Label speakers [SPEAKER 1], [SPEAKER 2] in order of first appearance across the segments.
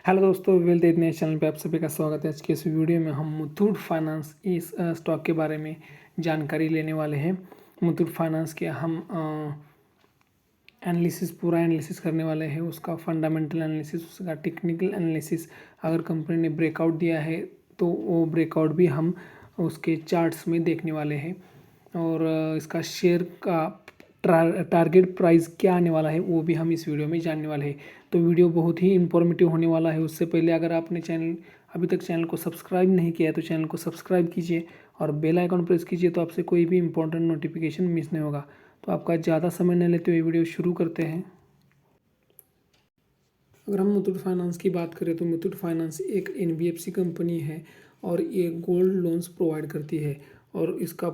[SPEAKER 1] Hello दोस्तों, wealth इतने channel पे आप सभी का स्वागत है। आज के इस वीडियो में हम मुथूट फाइनेंस इस स्टॉक के बारे में जानकारी लेने वाले हैं। मुथूट फाइनेंस के हम पूरा एनालिसिस करने वाले हैं, उसका फंडामेंटल एनालिसिस, उसका टेक्निकल एनालिसिस। अगर कंपनी ने ब्रेकआउट दिया है तो वो ब्रेकआउट भी हम उसके चार्ट्स में देखने वाले हैं, और इसका शेयर का टारगेट प्राइस क्या आने वाला है वो भी हम इस वीडियो में जानने वाले हैं। तो वीडियो बहुत ही इंफॉर्मेटिव होने वाला है। उससे पहले अगर आपने अभी तक चैनल को सब्सक्राइब नहीं किया है तो चैनल को सब्सक्राइब कीजिए और बेल आइकन प्रेस कीजिए, तो आपसे कोई भी इंपॉर्टेंट नोटिफिकेशन मिस नहीं होगा। तो आपका ज़्यादा समय न लेते हुए वीडियो शुरू करते हैं। अगर हम मुथूट फाइनेंस की बात करें तो मुथूट फाइनेंस एक एनबीएफसी कंपनी है और ये गोल्ड लोन्स प्रोवाइड करती है, और इसका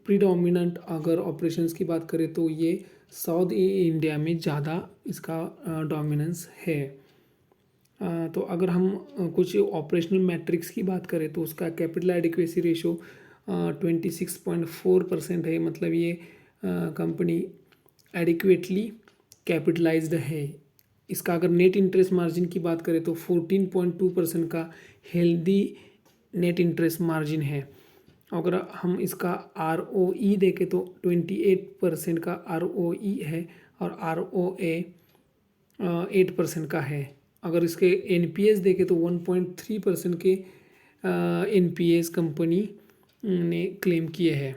[SPEAKER 1] प्रीडोमिनेंट अगर ऑपरेशंस की बात करें तो ये साउथ इंडिया में ज़्यादा इसका डोमिनेंस है। तो अगर हम कुछ ऑपरेशनल मैट्रिक्स की बात करें तो उसका कैपिटल एडिक्वेसी रेशो 26.4% है। मतलब ये कंपनी एडिक्वेटली कैपिटलाइज्ड है। इसका अगर नेट इंटरेस्ट मार्जिन की बात करें तो 14.2% का हेल्दी नेट इंटरेस्ट मार्जिन है। अगर हम इसका ROE देखें तो 28% का ROE है और ROA 8% का है। अगर इसके NPS देखें तो 1.3% के NPS कंपनी ने क्लेम किए हैं।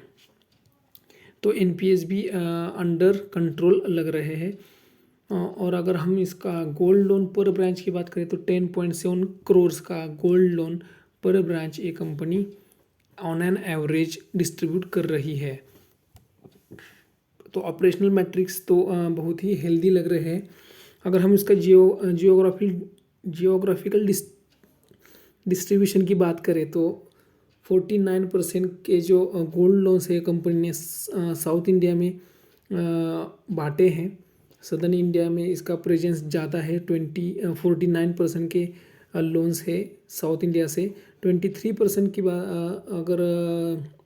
[SPEAKER 1] तो NPS भी अंडर कंट्रोल लग रहे हैं। और अगर हम इसका गोल्ड लोन पर ब्रांच की बात करें तो 10.7 करोड़ का गोल्ड लोन पर ब्रांच ये company on an average distribute कर रही है। तो ऑपरेशनल मैट्रिक्स तो बहुत ही हेल्दी लग रहे हैं। अगर हम इसका जियोग्राफिकल डिस्ट्रीब्यूशन की बात करें तो 49% के जो गोल्ड लोन्स है कंपनी ने साउथ इंडिया में बांटे हैं। सदर्न इंडिया में इसका प्रेजेंस ज़्यादा है। 49% के लोन्स है साउथ इंडिया से। 23% की बात अगर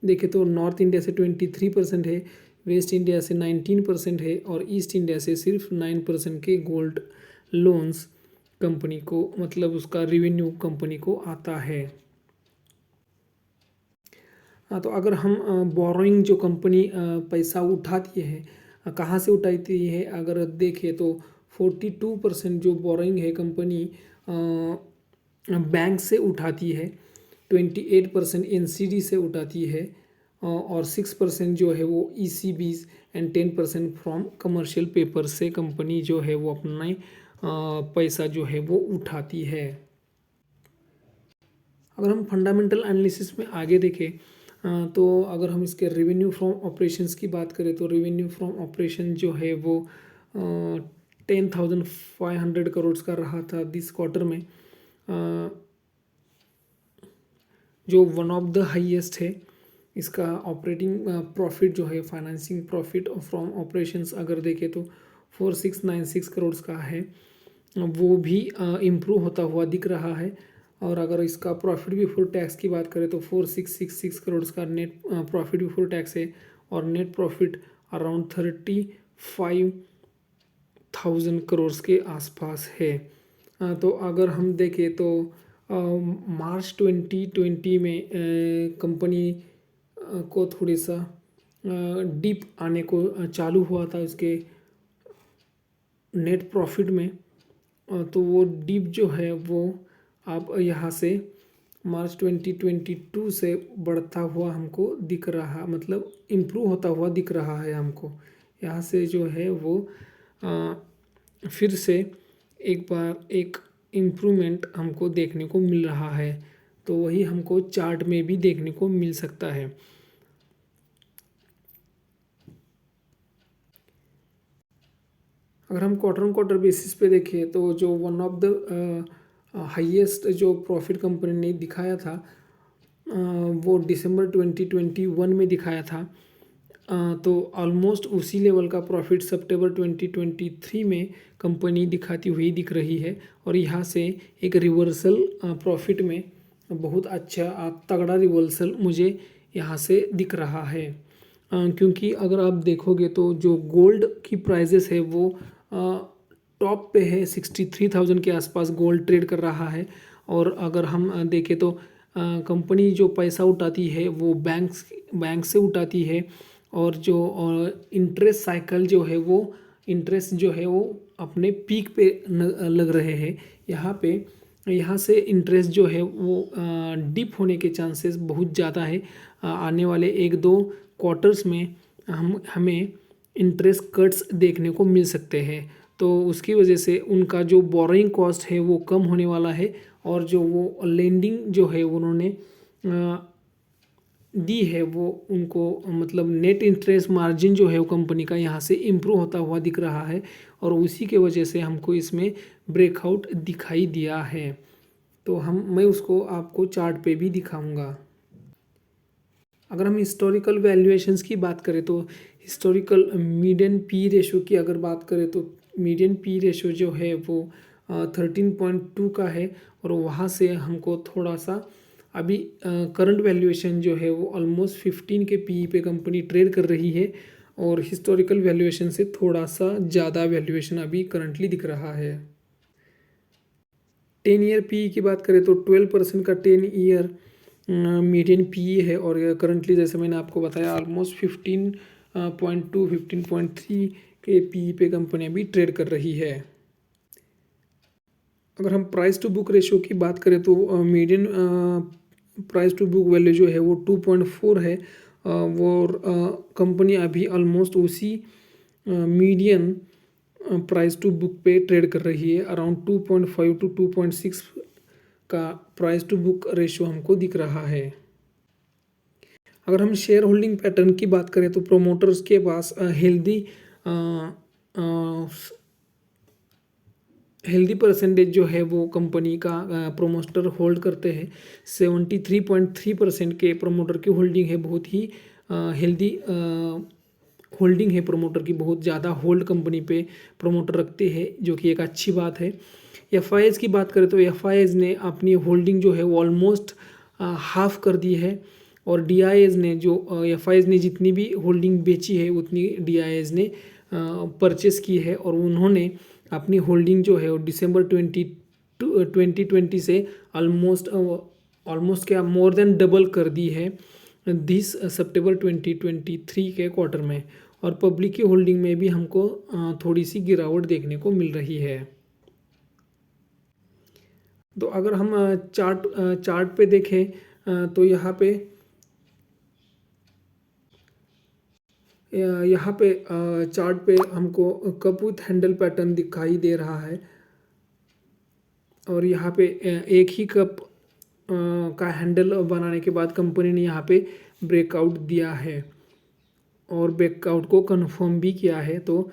[SPEAKER 1] देखें तो नॉर्थ इंडिया से 23% है, वेस्ट इंडिया से 19% है और ईस्ट इंडिया से सिर्फ 9% के गोल्ड लोन्स कंपनी को, मतलब उसका रेवेन्यू कंपनी को आता है। तो अगर हम बोरोइंग जो कंपनी पैसा उठाती है, कहाँ से उठाती है अगर देखें तो 42% जो बोरोइंग है कंपनी बैंक से उठाती है, 28% NCD से उठाती है और 6% जो है वो ECBs and 10% from commercial paper से कंपनी जो है वो अपना पैसा जो है वो उठाती है। अगर हम फंडामेंटल एनालिसिस में आगे देखें तो अगर हम इसके रेवेन्यू फ्रॉम ऑपरेशंस की बात करें तो रेवेन्यू फ्रॉम ऑपरेशन जो है वो 10,500 करोड़ का रहा था दिस क्वार्टर में, जो वन ऑफ द हाईएस्ट है। इसका ऑपरेटिंग प्रॉफिट जो है, फाइनेंसिंग प्रॉफिट फ्रॉम ऑपरेशंस अगर देखें तो 4696 करोड़ का है, वो भी इम्प्रूव होता हुआ दिख रहा है। और अगर इसका प्रॉफिट बिफोर टैक्स की बात करें तो 4666 करोड़ का नेट प्रॉफिट बिफोर टैक्स है और नेट प्रॉफिट अराउंड 35,000 करोड़ के आसपास है। तो अगर हम देखें तो मार्च 2020 में कंपनी को थोड़ी सा डिप आने को चालू हुआ था इसके नेट प्रॉफिट में। तो वो डिप जो है वो अब यहाँ से मार्च 2022 से बढ़ता हुआ हमको दिख रहा, मतलब इम्प्रूव होता हुआ दिख रहा है हमको। यहाँ से जो है वो फिर से एक बार एक इम्प्रूवमेंट हमको देखने को मिल रहा है। तो वही हमको चार्ट में भी देखने को मिल सकता है। अगर हम क्वार्टर ऑन क्वार्टर बेसिस पे देखें तो जो वन ऑफ द हाईएस्ट जो प्रॉफिट कंपनी ने दिखाया था वो दिसंबर 2021 में दिखाया था। तो ऑलमोस्ट उसी लेवल का प्रॉफिट सितंबर 2023 में कंपनी दिखाती हुई दिख रही है। और यहाँ से एक रिवर्सल प्रॉफिट में बहुत अच्छा तगड़ा रिवर्सल मुझे यहाँ से दिख रहा है। क्योंकि अगर आप देखोगे तो जो गोल्ड की प्राइजेस है वो टॉप पे है, 63,000 के आसपास गोल्ड ट्रेड कर रहा है। और अगर हम देखें तो कंपनी जो पैसा उठाती है वो बैंक से उठाती है, और जो इंटरेस्ट साइकिल जो है वो इंटरेस्ट जो है वो अपने पीक पे लग रहे हैं। यहाँ से इंटरेस्ट जो है वो डिप होने के चांसेस बहुत ज़्यादा है। आने वाले 1-2 क्वार्टर्स में हमें इंटरेस्ट कट्स देखने को मिल सकते हैं। तो उसकी वजह से उनका जो बोरोइंग कॉस्ट है वो कम होने वाला है, और जो वो लेंडिंग जो है उन्होंने दी है वो उनको मतलब नेट इंटरेस्ट मार्जिन जो है वो कंपनी का यहाँ से इम्प्रूव होता हुआ दिख रहा है, और उसी के वजह से हमको इसमें ब्रेकआउट दिखाई दिया है। तो मैं उसको आपको चार्ट पे भी दिखाऊंगा। अगर हम हिस्टोरिकल वैल्यूएशंस की बात करें तो हिस्टोरिकल मीडियन पी रेशो की अगर बात करें तो मीडियन पी रेशो जो है वो 13.2 का है, और वहाँ से हमको थोड़ा सा अभी करंट वैल्यूएशन जो है वो ऑलमोस्ट 15 के पी पे कंपनी ट्रेड कर रही है, और हिस्टोरिकल वैल्यूएशन से थोड़ा सा ज़्यादा वैल्यूएशन अभी करंटली दिख रहा है। 10 ईयर पी की बात करें तो 12% का 10 ईयर मीडियन पी है, और करंटली जैसे मैंने आपको बताया ऑलमोस्ट 15.2 15.3 के पी पे कंपनी अभी ट्रेड कर रही है। अगर हम प्राइस टू बुक रेशियो की बात करें तो median price to book value जो है वो 2.4 है, वो कंपनी अभी ऑलमोस्ट उसी मीडियन प्राइस टू बुक पे ट्रेड कर रही है। अराउंड 2.5 to 2.6 का प्राइस टू बुक रेशियो हमको दिख रहा है। अगर हम शेयर होल्डिंग पैटर्न की बात करें तो प्रोमोटर्स के पास हेल्दी परसेंटेज जो है वो कंपनी का प्रोमोटर होल्ड करते हैं। 73.3% के प्रोमोटर की होल्डिंग है, बहुत ही हेल्दी होल्डिंग है प्रोमोटर की, बहुत ज़्यादा होल्ड कंपनी पे प्रोमोटर रखते हैं, जो कि एक अच्छी बात है। एफआईएस की बात करें तो एफआईएस ने अपनी होल्डिंग जो है वो ऑलमोस्ट हाफ कर दी है, और डीआईएस ने जो एफआईएस ने जितनी भी होल्डिंग बेची है उतनी डीआईएस ने परचेस की है, और उन्होंने अपनी होल्डिंग जो है वो दिसंबर 2020 से ऑलमोस्ट क्या मोर देन डबल कर दी है दिस सितंबर 2023 के क्वार्टर में, और पब्लिक की होल्डिंग में भी हमको थोड़ी सी गिरावट देखने को मिल रही है। तो अगर हम चार्ट पे देखें तो यहाँ पे चार्ट पे हमको कप विथ हैंडल पैटर्न दिखाई दे रहा है, और यहाँ पे एक ही कप का हैंडल बनाने के बाद कंपनी ने यहाँ पे ब्रेकआउट दिया है, और ब्रेकआउट को कंफर्म भी किया है। तो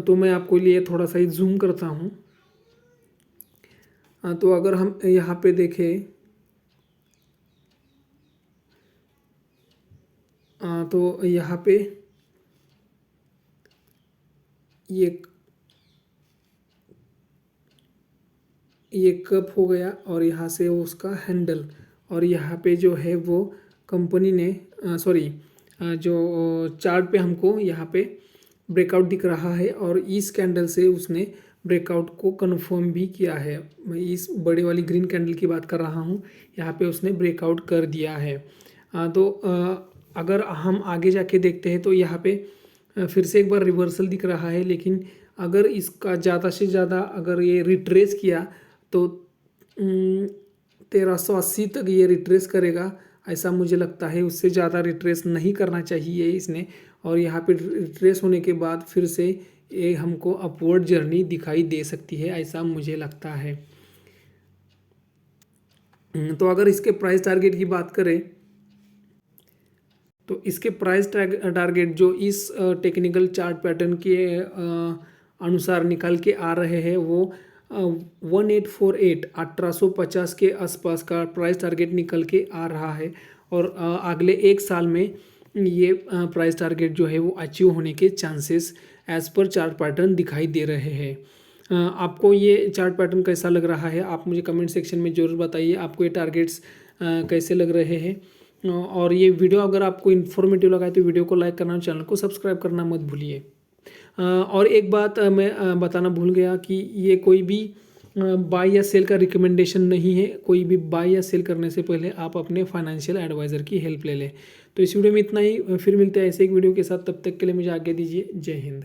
[SPEAKER 1] मैं आपको लिए थोड़ा सा ही जूम करता हूँ। तो अगर हम यहाँ पे देखें तो यहाँ पे ये कप हो गया, और यहाँ से उसका हैंडल, और यहाँ पे जो है वो कंपनी ने जो चार्ट पे हमको यहाँ पे ब्रेकआउट दिख रहा है, और इस कैंडल से उसने ब्रेकआउट को कंफर्म भी किया है। मैं इस बड़े वाली ग्रीन कैंडल की बात कर रहा हूँ, यहाँ पे उसने ब्रेकआउट कर दिया है। तो अगर हम आगे जाके देखते हैं तो यहाँ पे फिर से एक बार रिवर्सल दिख रहा है, लेकिन अगर इसका ज़्यादा से ज़्यादा अगर ये रिट्रेस किया तो 1380 तक ये रिट्रेस करेगा, ऐसा मुझे लगता है। उससे ज़्यादा रिट्रेस नहीं करना चाहिए इसने, और यहाँ पे रिट्रेस होने के बाद फिर से ये हमको अपवर्ड जर्नी दिखाई दे सकती है, ऐसा मुझे लगता है। तो अगर इसके प्राइस टारगेट की बात करें तो इसके प्राइस टारगेट जो इस टेक्निकल चार्ट पैटर्न के अनुसार निकल के आ रहे हैं वो 1848 1850 के आसपास का प्राइस टारगेट निकल के आ रहा है, और अगले 1 साल में ये प्राइस टारगेट जो है वो अचीव होने के chances as per chart pattern दिखाई दे रहे हैं। आपको ये चार्ट पैटर्न कैसा लग रहा है, आप मुझे कमेंट सेक्शन में ज़रूर बताइए आपको ये टारगेट्स कैसे लग रहे हैं। और ये वीडियो अगर आपको इन्फॉर्मेटिव लगा है तो वीडियो को लाइक करना, चैनल को सब्सक्राइब करना मत भूलिए। और एक बात मैं बताना भूल गया कि ये कोई भी बाय या सेल का रिकमेंडेशन नहीं है। कोई भी बाय या सेल करने से पहले आप अपने फाइनेंशियल एडवाइज़र की हेल्प ले लें। तो इस वीडियो में इतना ही, फिर मिलते हैं ऐसे एक वीडियो के साथ। तब तक के लिए मुझे आज्ञा दीजिए। जय हिंद।